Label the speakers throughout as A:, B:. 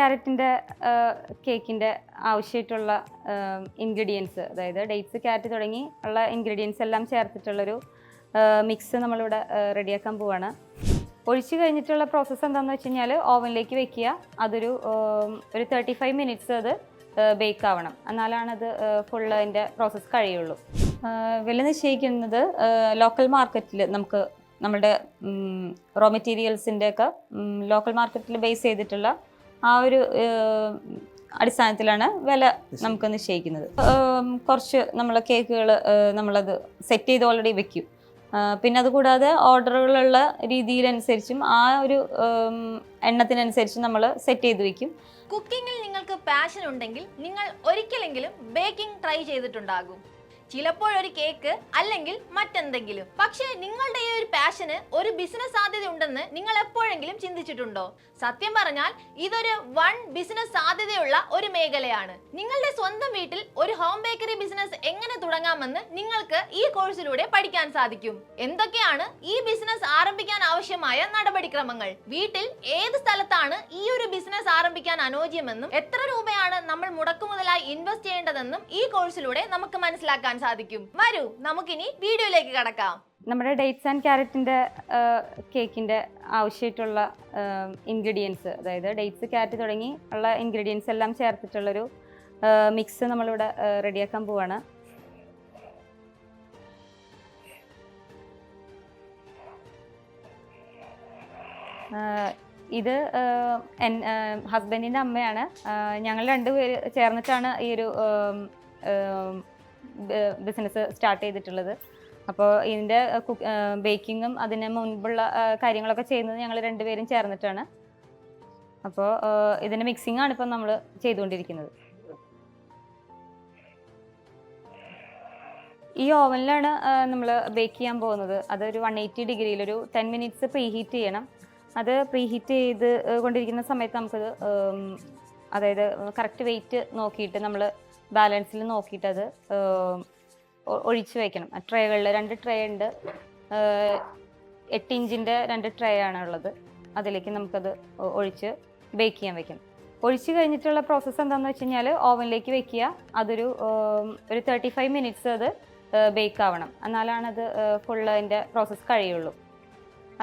A: ക്യാരറ്റിൻ്റെ കേക്കിൻ്റെ ആവശ്യമായിട്ടുള്ള ഇൻഗ്രീഡിയൻസ്, അതായത് ഡേറ്റ്സ് ക്യാരറ്റ് തുടങ്ങി ഉള്ള ഇൻഗ്രീഡിയൻസ് എല്ലാം ചേർത്തിട്ടുള്ളൊരു മിക്സ് നമ്മളിവിടെ റെഡിയാക്കാൻ പോവാണ്. ഒഴിച്ച് കഴിഞ്ഞിട്ടുള്ള പ്രോസസ്സ് എന്താണെന്ന് വെച്ച് കഴിഞ്ഞാൽ ഓവനിലേക്ക് വെക്കുക. അതൊരു 35 മിനിറ്റ്സ് അത് ബേക്ക് ആവണം, എന്നാലാണ് അത് ഫുള്ള് അതിൻ്റെ പ്രോസസ്സ് കഴിയുള്ളൂ. വില നിശ്ചയിക്കുന്നത് ലോക്കൽ മാർക്കറ്റിൽ നമുക്ക് നമ്മുടെ റോ മെറ്റീരിയൽസിൻ്റെ ഒക്കെ ലോക്കൽ മാർക്കറ്റിൽ ബേസ് ചെയ്തിട്ടുള്ള ആ ഒരു അടിസ്ഥാനത്തിലാണ് വില നമുക്ക് നിശ്ചയിക്കുന്നത്. കുറച്ച് നമ്മളെ കേക്കുകൾ നമ്മളത് സെറ്റ് ചെയ്ത് ഓൾറെഡി വെക്കും. പിന്നെ അതുകൂടാതെ ഓർഡറുകളുള്ള രീതിയിലനുസരിച്ചും ആ ഒരു എണ്ണത്തിനനുസരിച്ചും നമ്മൾ സെറ്റ് ചെയ്ത് വെക്കും.
B: കുക്കിങ്ങിൽ നിങ്ങൾക്ക് പാഷൻ ഉണ്ടെങ്കിൽ നിങ്ങൾ ഒരിക്കലെങ്കിലും ബേക്കിംഗ് ട്രൈ ചെയ്തിട്ടുണ്ടാകും. ചിലപ്പോഴൊരു കേക്ക് അല്ലെങ്കിൽ മറ്റെന്തെങ്കിലും. പക്ഷേ നിങ്ങളുടെ ഈ ഒരു പാഷന് ഒരു ബിസിനസ് സാധ്യത ഉണ്ടെന്ന് നിങ്ങൾ എപ്പോഴെങ്കിലും ചിന്തിച്ചിട്ടുണ്ടോ? സത്യം പറഞ്ഞാൽ ഇതൊരു ബിസിനസ് സാധ്യതയുള്ള ഒരു മേഖലയാണ്. നിങ്ങളുടെ സ്വന്തം വീട്ടിൽ ഒരു ഹോം ബേക്കറി ബിസിനസ് എങ്ങനെ തുടങ്ങാമെന്ന് നിങ്ങൾക്ക് ഈ കോഴ്സിലൂടെ പഠിക്കാൻ സാധിക്കും. എന്തൊക്കെയാണ് ഈ ബിസിനസ് ആരംഭിക്കാൻ ആവശ്യമായ നടപടിക്രമങ്ങൾ, വീട്ടിൽ ഏത് സ്ഥലത്താണ് ഈ ഒരു ബിസിനസ് ആരംഭിക്കാൻ അനുയോജ്യമെന്നും എത്ര രൂപയാണ് നമ്മൾ മുടക്കുമുതലായി ഇൻവെസ്റ്റ് ചെയ്യേണ്ടതെന്നും ഈ കോഴ്സിലൂടെ നമുക്ക് മനസ്സിലാക്കാൻ സാധിക്കും. വരൂ നമുക്കിനി വീഡിയോയിലേക്ക് കടക്കാം.
A: നമ്മുടെ ഡേറ്റ്സ് ആൻഡ് ക്യാരറ്റിൻ്റെ കേക്കിൻ്റെ ആവശ്യമായിട്ടുള്ള ഇൻഗ്രീഡിയൻസ്, അതായത് ഡേറ്റ്സ് ക്യാരറ്റ് തുടങ്ങി ഉള്ള ഇൻഗ്രീഡിയൻസ് എല്ലാം ചേർത്തിട്ടുള്ളൊരു മിക്സ് നമ്മളിവിടെ റെഡിയാക്കാൻ പോവാണ്. ഇത് ഹസ്ബൻഡിൻ്റെ അമ്മയാണ്. ഞങ്ങൾ രണ്ടുപേര് ചേർന്നിട്ടാണ് ഈ ഒരു ബിസിനസ് സ്റ്റാർട്ട് ചെയ്തിട്ടുള്ളത്. അപ്പോൾ ഇതിൻ്റെ ബേക്കിങ്ങും അതിന് മുൻപുള്ള കാര്യങ്ങളൊക്കെ ചെയ്യുന്നത് ഞങ്ങൾ രണ്ടുപേരും ചേർന്നിട്ടാണ്. അപ്പോൾ ഇതിൻ്റെ മിക്സിംഗ് ആണ് ഇപ്പം നമ്മൾ ചെയ്തുകൊണ്ടിരിക്കുന്നത്. ഈ ഓവനിലാണ് നമ്മൾ ബേക്ക് ചെയ്യാൻ പോകുന്നത്. അതൊരു 180 ഡിഗ്രിയിലൊരു 10 മിനിറ്റ്സ് പ്രീ ഹീറ്റ് ചെയ്യണം. അത് പ്രീ ഹീറ്റ് ചെയ്ത് കൊണ്ടിരിക്കുന്ന സമയത്ത് നമുക്കത് അതായത് കറക്റ്റ് വെയിറ്റ് നോക്കിയിട്ട് നമ്മൾ ബാലൻസിൽ നോക്കിയിട്ട് അത് ഒഴിച്ച് വയ്ക്കണം. ട്രേകളിൽ 2 ട്രേ ഉണ്ട്. 8 ഇഞ്ചിൻ്റെ 2 ട്രേ ആണ് ഉള്ളത്. അതിലേക്ക് നമുക്കത് ഒഴിച്ച് ബേക്ക് ചെയ്യാൻ വയ്ക്കണം. ഒഴിച്ച് കഴിഞ്ഞിട്ടുള്ള പ്രോസസ്സ് എന്താണെന്ന് വെച്ച് കഴിഞ്ഞാൽ ഓവനിലേക്ക് വെക്കുക. അതൊരു 35 മിനിറ്റ്സ് അത് ബേക്ക് ആവണം, എന്നാലാണ് അത് ഫുള്ള് അതിൻ്റെ പ്രോസസ്സ് കഴിയുള്ളൂ.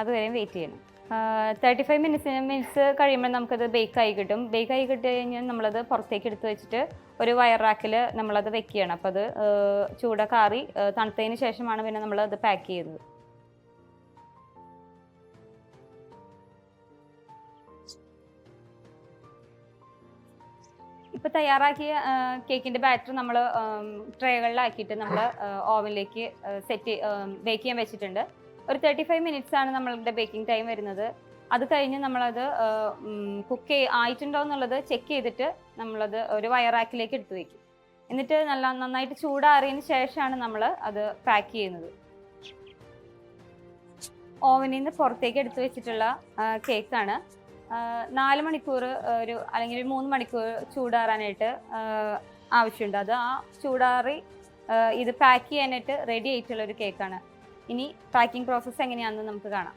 A: അതുവരെയും വെയിറ്റ് ചെയ്യണം. 35 മിനിറ്റ്സ് കഴിയുമ്പോൾ നമുക്കത് ബേക്കായി കിട്ടും. ബേക്കായി കിട്ടി കഴിഞ്ഞാൽ നമ്മളത് പുറത്തേക്ക് എടുത്ത് വെച്ചിട്ട് ഒരു വയർ റാക്കിൽ നമ്മളത് വെക്കുകയാണ്. അപ്പോൾ അത് ചൂടൊക്കെ ആറി തണുത്തതിന് ശേഷമാണ് പിന്നെ നമ്മളത് പാക്ക് ചെയ്യുന്നത്. ഇപ്പോൾ തയ്യാറാക്കിയ കേക്കിൻ്റെ ബാറ്റർ നമ്മൾ ട്രേകളിലാക്കിയിട്ട് നമ്മൾ ഓവനിലേക്ക് ബേക്ക് ചെയ്യാൻ വെച്ചിട്ടുണ്ട്. ഒരു 35 മിനിറ്റ്സ് ആണ് നമ്മളുടെ ബേക്കിംഗ് ടൈം വരുന്നത്. അത് കഴിഞ്ഞ് നമ്മളത് കുക്ക് ആയിട്ടുണ്ടോ എന്നുള്ളത് ചെക്ക് ചെയ്തിട്ട് നമ്മളത് ഒരു വയറാക്കിലേക്ക് എടുത്തു വയ്ക്കും. എന്നിട്ട് നന്നായിട്ട് ചൂടാറിയതിന് ശേഷമാണ് നമ്മൾ അത് പാക്ക് ചെയ്യുന്നത്. ഓവനിൽ നിന്ന് പുറത്തേക്ക് എടുത്തു വെച്ചിട്ടുള്ള കേക്കാണ്. 4 മണിക്കൂർ അല്ലെങ്കിൽ 3 മണിക്കൂർ ചൂടാറാനായിട്ട് ആവശ്യമുണ്ട്. അത് ആ ചൂടാറി ഇത് പാക്ക് ചെയ്യാനായിട്ട് റെഡി ആയിട്ടുള്ളൊരു കേക്കാണ്. ഇനി പാക്കിംഗ് പ്രോസസ്സ് എങ്ങനെയാണെന്ന് നമുക്ക് കാണാം.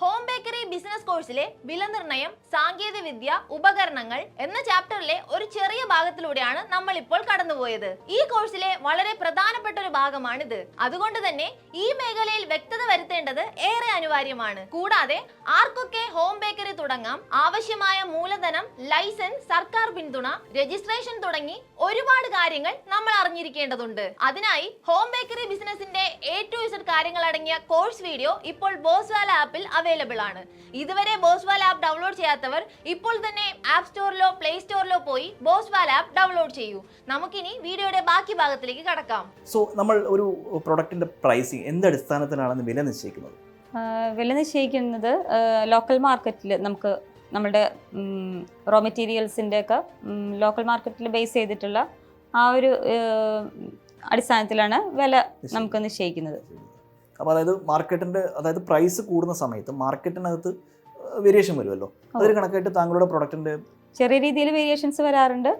B: ഹോം ബേക്കറി ബിസിനസ് കോഴ്സിലെ വില നിർണ്ണയം, സാങ്കേതിക വിദ്യ, ഉപകരണങ്ങൾ എന്ന ചാപ്റ്ററിലെ ഒരു ചെറിയ ഭാഗത്തിലൂടെയാണ് നമ്മൾ ഇപ്പോൾ കടന്നുപോയത്. ഈ കോഴ്സിലെ വളരെ പ്രധാനപ്പെട്ട ഒരു ഭാഗമാണിത്. അതുകൊണ്ട് തന്നെ ഈ മേഖലയിൽ വ്യക്തത വരുത്തേണ്ടത് ഏറെ അനിവാര്യമാണ്. കൂടാതെ ആർക്കൊക്കെ ഹോം ബേക്കറി തുടങ്ങാം, ആവശ്യമായ മൂലധനം, ലൈസൻസ്, സർക്കാർ പിന്തുണ, രജിസ്ട്രേഷൻ തുടങ്ങി ഒരുപാട് കാര്യങ്ങൾ നമ്മൾ അറിഞ്ഞിരിക്കേണ്ടതുണ്ട്. അതിനായി ഹോം ബേക്കറി ബിസിനസിന്റെ A to Z കാര്യങ്ങൾ അടങ്ങിയ കോഴ്സ് വീഡിയോ ഇപ്പോൾ ബോസ്വാല ആപ്പിൽ അവൈലബിൾ ആണ്. ഇതുവരെ ബോസ്വാല ആപ്പ് ഡൗൺലോഡ് ചെയ്യാത്തവർ ഇപ്പോൾ തന്നെ ആപ്പ് സ്റ്റോറിലോ പ്ലേ സ്റ്റോറിലോ പോയി ബോസ്വാല ആപ്പ് ഡൗൺലോഡ് ചെയ്യൂ. നമുക്കിനി വീഡിയോയുടെ ബാക്കി ഭാഗത്തിലേക്ക് കടക്കാം.
C: സോ നമ്മൾ ഒരു പ്രൊഡക്റ്റിന്റെ പ്രൈസിങ് എന്ത് അടിസ്ഥാനത്തിലാണ് വില നിശ്ചയിക്കുന്നത്?
A: വില നിശ്ചയിക്കുന്നത് ലോക്കൽ മാർക്കറ്റിൽ നമുക്ക് നമ്മുടെ റോ മെറ്റീരിയൽസിൻ്റെ ഒക്കെ ലോക്കൽ മാർക്കറ്റിൽ ബേസ് ചെയ്തിട്ടുള്ള ആ ഒരു അടിസ്ഥാനത്തിലാണ് വില നമുക്ക് നിശ്ചയിക്കുന്നത്.
C: അപ്പോൾ അതായത് പ്രൈസ് കൂടുന്ന സമയത്ത് മാർക്കറ്റിനകത്ത് വേരിയേഷൻ വരുമല്ലോ. അതൊരു കണക്കായിട്ട് താങ്കളുടെ പ്രൊഡക്റ്റിന്റെ
A: ചെറിയ രീതിയിൽ വേരിയേഷൻസ് വരാറുണ്ട്.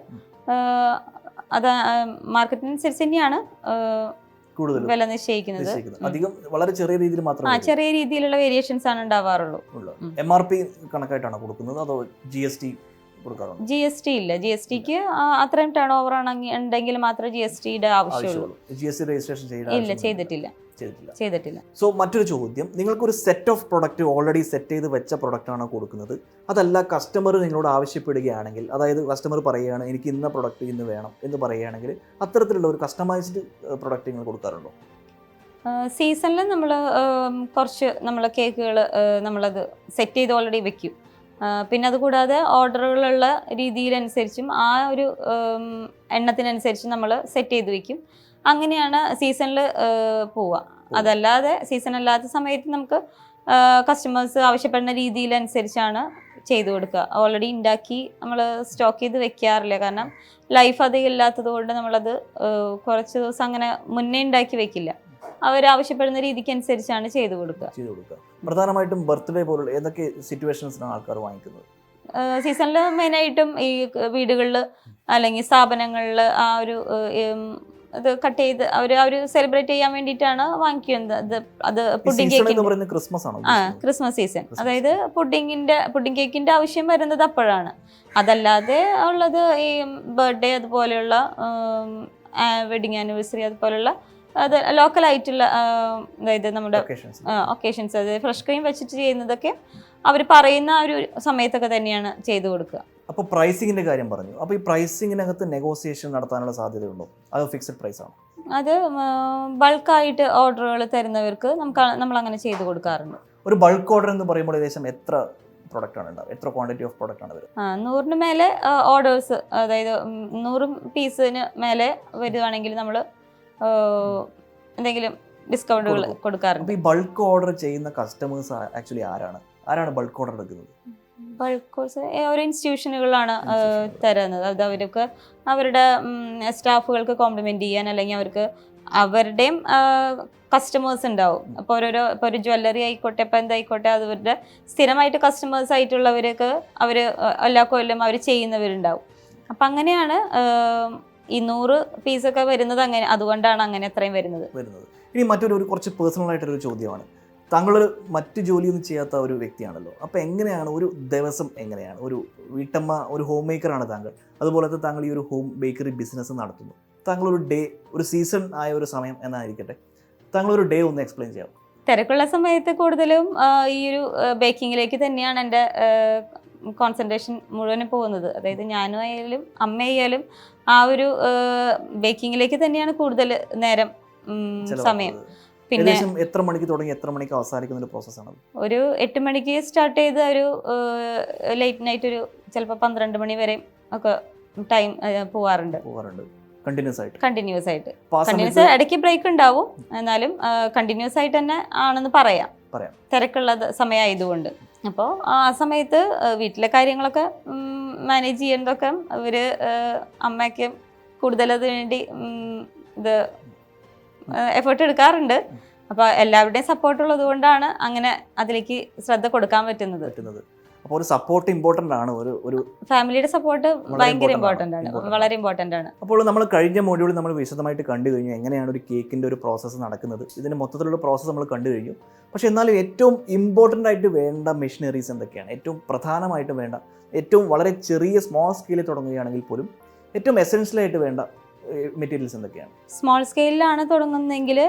A: അത് മാർക്കറ്റിനനുസരിച്ച് തന്നെയാണ്
C: കൂടുതൽ
A: വില നിശ്ചയിക്കുന്നത്.
C: അധികം വളരെ ചെറിയ രീതിയിൽ മാത്രമേ
A: ചെറിയ രീതിയിലുള്ള വേരിയേഷൻസ് ആണ് ഉണ്ടാവാറുള്ളൂ.
C: MRP കണക്കായിട്ടാണ് കൊടുക്കുന്നത് അതോ GST കൊടുക്കാറുണ്ട്?
A: GST ഇല്ല. GSTക്ക് അത്രയും ടേൺ ഓവർ ഉണ്ടെങ്കിൽ മാത്രമേ GSTയുടെ ആവശ്യമുള്ളൂ.
C: GST രജിസ്ട്രേഷൻ
A: ഇല്ല, ചെയ്തിട്ടില്ല.
C: സോ മറ്റൊരു ചോദ്യം, നിങ്ങൾക്കൊരു set of product already set ചെയ്ത് വെച്ച പ്രൊഡക്റ്റ് ആണോ കൊടുക്കുന്നത്, അതല്ല കസ്റ്റമർ നിങ്ങളോട് ആവശ്യപ്പെടുകയാണെങ്കിൽ, അതായത് കസ്റ്റമർ പറയുകയാണ് എനിക്ക് ഇന്ന പ്രൊഡക്റ്റ് ഇന്ന് വേണം എന്ന് പറയുകയാണെങ്കിൽ അത്തരത്തിലുള്ള ഒരു കസ്റ്റമൈസ്ഡ് പ്രൊഡക്റ്റ് നിങ്ങൾ കൊടുക്കാറുണ്ടോ?
A: സീസണിൽ നമ്മൾ കുറച്ച് കേക്കുകൾ നമ്മളത് സെറ്റ് ചെയ്ത് ഓൾറെഡി വെക്കും. പിന്നെ അതുകൂടാതെ ഓർഡറുകളുള്ള രീതിയിലനുസരിച്ചും ആ ഒരു എണ്ണത്തിനനുസരിച്ച് നമ്മൾ സെറ്റ് ചെയ്ത് വെക്കും. അങ്ങനെയാണ് സീസണിൽ പോവുക. അതല്ലാതെ സീസൺ അല്ലാത്ത സമയത്ത് നമുക്ക് കസ്റ്റമേഴ്സ് ആവശ്യപ്പെടുന്ന രീതിയിലനുസരിച്ചാണ് ചെയ്തു കൊടുക്കുക. ഓൾറെഡി ഉണ്ടാക്കി നമ്മൾ സ്റ്റോക്ക് ചെയ്ത് വെക്കാറില്ല. കാരണം ലൈഫ് അധികം ഇല്ലാത്തത് കൊണ്ട് നമ്മളത് കുറച്ച് ദിവസം അങ്ങനെ മുന്നേ ഉണ്ടാക്കി വെക്കില്ല. അവരാവശ്യപ്പെടുന്ന രീതിക്ക് അനുസരിച്ചാണ് ചെയ്തു കൊടുക്കുക.
C: പ്രധാനമായിട്ടും ബർത്ത്ഡേ പോലുള്ള ഏതൊക്കെ സിറ്റുവേഷൻസിനാണ് ആൾക്കാർ വാങ്ങിക്കുന്നത്?
A: സീസണിൽ മെയിനായിട്ടും ഈ വീടുകളിൽ അല്ലെങ്കിൽ സ്ഥാപനങ്ങളിൽ ആ ഒരു ഇത് കട്ട് ചെയ്ത് അവർ ആ ഒരു സെലിബ്രേറ്റ് ചെയ്യാൻ വേണ്ടിയിട്ടാണ് വാങ്ങിക്കുന്നത്. അത് പുഡിംഗ് കേക്കിന്റെ ക്രിസ്മസ് സീസൺ, അതായത് പുഡിംഗ് കേക്കിന്റെ ആവശ്യം വരുന്നത് അപ്പോഴാണ്. അതല്ലാതെ ഉള്ളത് ഈ ബർത്ത്ഡേ അതുപോലെയുള്ള വെഡിങ് ആനിവേഴ്സറി അതുപോലുള്ള അത് ലോക്കലായിട്ടുള്ള അതായത് നമ്മുടെ ഒക്കേഷൻസ്, അതായത് ഫ്രഷ് ക്രീം വെച്ചിട്ട് ചെയ്യുന്നതൊക്കെ അവർ പറയുന്ന ആ ഒരു സമയത്തൊക്കെ തന്നെയാണ് ചെയ്തു കൊടുക്കുക.
C: അപ്പോൾ പ്രൈസിങ്ങിന്റെ കാര്യം പറഞ്ഞു. അപ്പോൾ ഈ പ്രൈസിങ്ങിനകത്ത് നെഗോസിയേഷൻ നടത്താനുള്ള സാധ്യതയുണ്ടോ, അതോ ഫിക്സഡ് പ്രൈസ് ആണോ?
A: അത് ബൾക്കായിട്ട് ഓർഡറുകൾ തരുന്നവർക്ക് നമ്മൾ അങ്ങനെ ചെയ്തു കൊടുക്കാറുണ്ട്.
C: ഒരു ബൾക്ക് ഓർഡർ എന്ന് പറയുമ്പോൾ ഏകദേശം എത്ര പ്രൊഡക്റ്റ് ആണ് ഉണ്ടാവുക, എത്ര ക്വാണ്ടിറ്റി ഓഫ് പ്രൊഡക്റ്റ് ആണ് വരുന്നത്?
A: 100 മേലെ ഓർഡേഴ്സ്, അതായത് 100 പീസിന് മേലെ വരുവാണെങ്കിൽ നമ്മൾ എന്തെങ്കിലും ഡിസ്കൗണ്ടുകൾ കൊടുക്കാറുണ്ട്.
C: ഈ ബൾക്ക് ഓർഡർ ചെയ്യുന്ന കസ്റ്റമേഴ്സ് ആക്ച്വലി ആരാണ് ബൾക്ക് ഓർഡർ എടുക്കുന്നത്?
A: ബൾക്ക് ഓരോ ഇൻസ്റ്റിറ്റ്യൂഷനുകളാണ് തരുന്നത്. അത് അവർക്ക് അവരുടെ സ്റ്റാഫുകൾക്ക് കോംപ്ലിമെന്റ് ചെയ്യാൻ, അല്ലെങ്കിൽ അവർക്ക് അവരുടെയും കസ്റ്റമേഴ്സ് ഉണ്ടാവും. അപ്പോൾ ഇപ്പോൾ ഒരു ജ്വല്ലറി ആയിക്കോട്ടെ, ഇപ്പോൾ എന്തായിക്കോട്ടെ, അവരുടെ സ്ഥിരമായിട്ട് കസ്റ്റമേഴ്സ് ആയിട്ടുള്ളവർക്ക് അവർ എല്ലാ കൊല്ലം അവർ ചെയ്യുന്നവരുണ്ടാവും. അപ്പം അങ്ങനെയാണ് ഈ 100 പീസൊക്കെ വരുന്നത്. അങ്ങനെ അതുകൊണ്ടാണ് അങ്ങനെ അത്രയും വരുന്നത്.
C: ഇനി മറ്റൊരു കുറച്ച് പേഴ്സണൽ ആയിട്ടൊരു ചോദ്യമാണ്. താങ്കൾ മറ്റു ജോലിയൊന്നും ചെയ്യാത്ത ഒരു വ്യക്തിയാണല്ലോ. അപ്പോൾ എങ്ങനെയാണ് ഒരു ദിവസം, എങ്ങനെയാണ് ഒരു വീട്ടമ്മ, ഒരു ഹോം മേക്കറാണ് താങ്കൾ, അതുപോലെ താങ്കൾ ഈ ഒരു ഹോം ബേക്കറി ബിസിനസ് നടത്തുന്നു. താങ്കൾ ഒരു ഡേ, ഒരു സീസൺ ആയ ഒരു സമയം എന്നായിരിക്കട്ടെ, താങ്കൾ ഒരു ഡേ ഒന്ന് എക്സ്പ്ലെയിൻ ചെയ്യാം.
A: തിരക്കുള്ള സമയത്ത് കൂടുതലും ഈ ഒരു ബേക്കിങ്ങിലേക്ക് തന്നെയാണ് എൻ്റെ കോൺസെൻട്രേഷൻ മുഴുവനും പോകുന്നത്. അതായത് ഞാനും ആയാലും അമ്മയായാലും ആ ഒരു ബേക്കിങ്ങിലേക്ക് തന്നെയാണ് കൂടുതൽ നേരം സമയം. പിന്നെ
C: എത്ര മണിക്ക് തുടങ്ങി എത്ര മണിക്ക് അവസാനിക്കുന്ന ഒരു പ്രോസസ്സാണ്?
A: ഒരു 8 മണിക്ക് സ്റ്റാർട്ട് ചെയ്ത് ഒരു ലേറ്റ് നൈറ്റ് ഒരു ചിലപ്പോൾ 12 മണി വരെ ഒക്കെ ടൈം പോവാറുണ്ട്. കണ്ടിന്യൂസ് ആയിട്ട് ഇടയ്ക്ക് ബ്രേക്ക് ഉണ്ടാവും, എന്നാലും കണ്ടിന്യൂസ് ആയിട്ട് തന്നെ ആണെന്ന് പറയാം, തിരക്കുള്ള സമയമായതുകൊണ്ട്. അപ്പോൾ ആ സമയത്ത് വീട്ടിലെ കാര്യങ്ങളൊക്കെ മാനേജ് ചെയ്യേണ്ടതൊക്കെ ഇവര് അമ്മയ്ക്ക് കൂടുതൽ അത് വേണ്ടി ഇത് എഫേർട്ട് എടുക്കാറുണ്ട്. അപ്പോൾ എല്ലാവരുടെയും സപ്പോർട്ട് ഉള്ളത് കൊണ്ടാണ് അങ്ങനെ അതിലേക്ക് ശ്രദ്ധ കൊടുക്കാൻ പറ്റുന്നത്.
C: അപ്പോൾ ഒരു സപ്പോർട്ട് ഇമ്പോർട്ടൻ്റ് ആണ്. ഒരു
A: ഫാമിലിയുടെ സപ്പോർട്ട് ഭയങ്കര ഇമ്പോർട്ടൻ്റ് ആണ്, വളരെ ഇമ്പോർട്ടൻ്റ് ആണ്.
C: അപ്പോൾ നമ്മൾ കഴിഞ്ഞ മോഡ്യൂളിൽ നമ്മൾ വിശദമായിട്ട് കണ്ടു കഴിഞ്ഞു എങ്ങനെയാണ് ഒരു കേക്കിൻ്റെ ഒരു പ്രോസസ്സ് നടക്കുന്നത്. ഇതിന് മൊത്തത്തിലുള്ള പ്രോസസ്സ് നമ്മൾ കണ്ടു കഴിഞ്ഞു. പക്ഷേ എന്നാലും ഏറ്റവും ഇമ്പോർട്ടൻ്റ് ആയിട്ട് വേണ്ട മെഷീനറീസ് എന്തൊക്കെയാണ്, ഏറ്റവും പ്രധാനമായിട്ട് വേണ്ട, ഏറ്റവും വളരെ ചെറിയ സ്മോൾ സ്കെയിലിൽ തുടങ്ങുകയാണെങ്കിൽ പോലും ഏറ്റവും എസെൻഷ്യലായിട്ട് വേണ്ട മെറ്റീരിയൽസ് എന്തൊക്കെയാണ്?
A: സ്മോൾ സ്കെയിലാണ് തുടങ്ങുന്നതെങ്കിൽ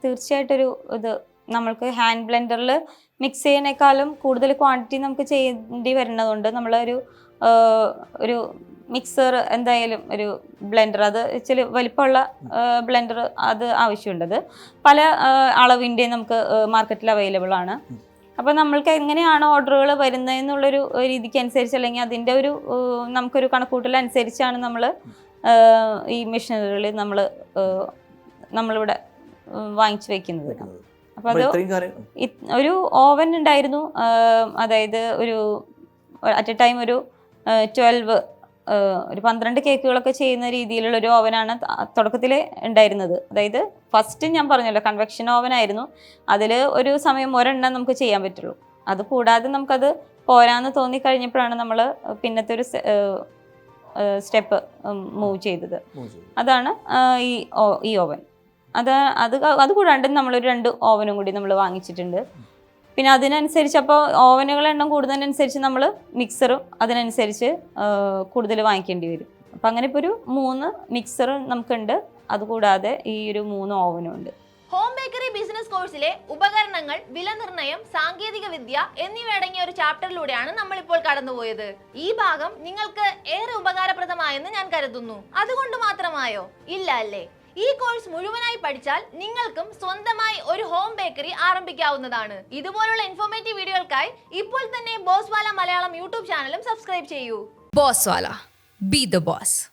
A: തീർച്ചയായിട്ടൊരു ഇത് നമ്മൾക്ക് ഹാൻഡ് ബ്ലെൻഡറിൽ മിക്സ് ചെയ്യുന്നതിനേക്കാളും കൂടുതൽ ക്വാണ്ടിറ്റി നമുക്ക് ചെയ്യേണ്ടി വരുന്നതുകൊണ്ട് ഒരു മിക്സർ, എന്തായാലും ഒരു ബ്ലെൻഡർ, അത് ഇച്ചിരി വലിപ്പമുള്ള ബ്ലെൻഡർ അത് ആവശ്യമുണ്ടത്. പല അളവിൻ്റെ നമുക്ക് മാർക്കറ്റിൽ അവൈലബിൾ ആണ്. അപ്പോൾ നമ്മൾക്ക് എങ്ങനെയാണ് ഓർഡറുകൾ വരുന്നതെന്നുള്ളൊരു രീതിക്ക് അനുസരിച്ച്, അല്ലെങ്കിൽ അതിൻ്റെ നമുക്കൊരു കണക്കൂട്ടലനുസരിച്ചാണ് നമ്മൾ ഈ മെഷീനറികൾ നമ്മളിവിടെ വാങ്ങിച്ചു വെക്കുന്നത്. അപ്പോൾ അത് ഒരു ഓവൻ ഉണ്ടായിരുന്നു. അതായത് അറ്റ് എ ടൈം ഒരു 12 കേക്കുകളൊക്കെ ചെയ്യുന്ന രീതിയിലുള്ള ഒരു ഓവനാണ് തുടക്കത്തിൽ ഉണ്ടായിരുന്നത്. അതായത് ഫസ്റ്റ് ഞാൻ പറഞ്ഞല്ലോ കൺവെക്ഷൻ ഓവൻ ആയിരുന്നു. അതിൽ ഒരു സമയം ഒരെണ്ണം നമുക്ക് ചെയ്യാൻ പറ്റുള്ളൂ. അത് കൂടാതെ നമുക്കത് പോരാന്ന് തോന്നിക്കഴിഞ്ഞപ്പോഴാണ് നമ്മൾ പിന്നത്തെ ഒരു സ്റ്റെപ്പ് മൂവ് ചെയ്തത്. അതാണ് ഈ ഓവൻ. അത് കൂടാണ്ട് നമ്മളൊരു 2 ഓവനും കൂടി നമ്മൾ വാങ്ങിച്ചിട്ടുണ്ട്. പിന്നെ അതിനനുസരിച്ച് അപ്പോൾ ഓവനുകളുടെ എണ്ണം കൂടുന്നതിനനുസരിച്ച് നമ്മൾ മിക്സറും അതിനനുസരിച്ച് കൂടുതൽ വാങ്ങിക്കേണ്ടി വരും. അപ്പം അങ്ങനെ ഇപ്പോൾ ഒരു 3 മിക്സറും നമുക്കുണ്ട്. അതുകൂടാതെ ഈ ഒരു 3 ഓവനും ഉണ്ട്.
B: ഹോം ബേക്കറി ബിസിനസ് കോഴ്സിലെ ഉപകരണങ്ങൾ, വിലനിർണ്ണയം, സാങ്കേതിക വിദ്യ എന്നിവ അടങ്ങിയ ഒരു ചാപ്റ്ററിലൂടെയാണ് നമ്മൾ ഇപ്പോൾ കടന്നുപോയത്. ഈ ഭാഗം നിങ്ങൾക്ക് ഏറെ ഉപകാരപ്രദമായെന്ന് ഞാൻ കരുതുന്നു. അതുകൊണ്ട് മാത്രമായോ? ഇല്ല അല്ലേ? ഈ കോഴ്സ് മുഴുവനായി പഠിച്ചാൽ നിങ്ങൾക്കും സ്വന്തമായി ഒരു ഹോം ബേക്കറി ആരംഭിക്കാവുന്നതാണ്. ഇതുപോലുള്ള ഇൻഫോർമേറ്റീവ് വീഡിയോകൾക്കായി ഇപ്പോൾ തന്നെ ബോസ്വാല മലയാളം യൂട്യൂബ് ചാനലും സബ്സ്ക്രൈബ് ചെയ്യൂ.
D: Bosswala. Be the boss.